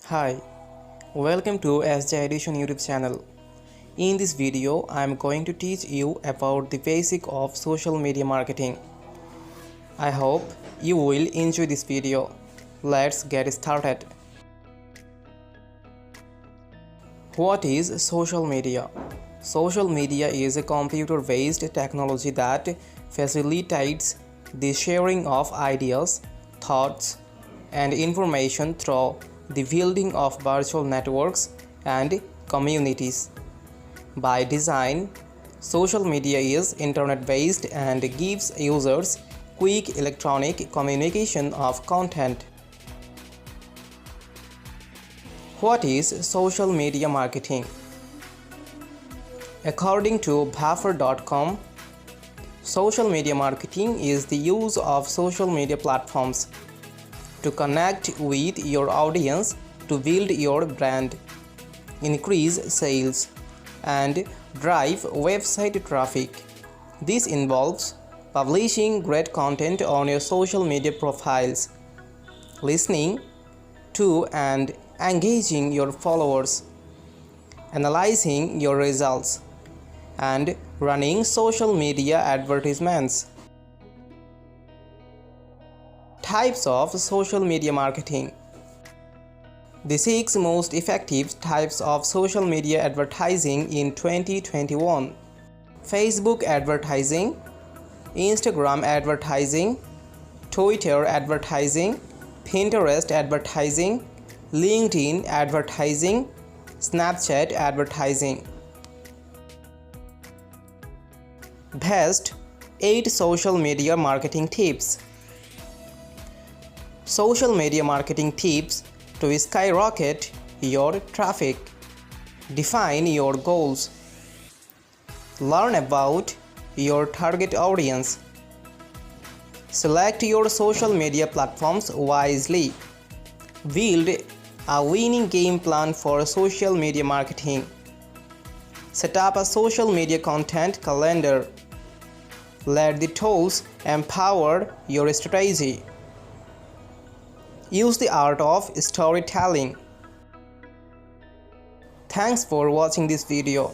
Hi, welcome to SJ Edition YouTube channel. In this video, I am going to teach you about the basic of social media marketing. I hope you will enjoy this video. Let's get started. What is social media? Social media is a computer-based technology that facilitates the sharing of ideas, thoughts, and information through the building of virtual networks and communities. By design, social media is internet-based and gives users quick electronic communication of content. What is social media marketing? According to Buffer.com, social media marketing is the use of social media platforms to connect with your audience, to build your brand, increase sales, and drive website traffic. This involves publishing great content on your social media profiles, listening to and engaging your followers, analyzing your results, and running social media advertisements. Types of social media marketing. The 6 most effective types of social media advertising in 2021. Facebook advertising, Instagram advertising, Twitter advertising, Pinterest advertising, LinkedIn advertising, Snapchat advertising. Best 8 social media marketing tips. Social media marketing tips to skyrocket your traffic. Define your goals. Learn about your target audience. Select your social media platforms wisely. Build a winning game plan for social media marketing. Set up a social media content calendar. Let the tools empower your strategy. Use the art of storytelling. Thanks for watching this video.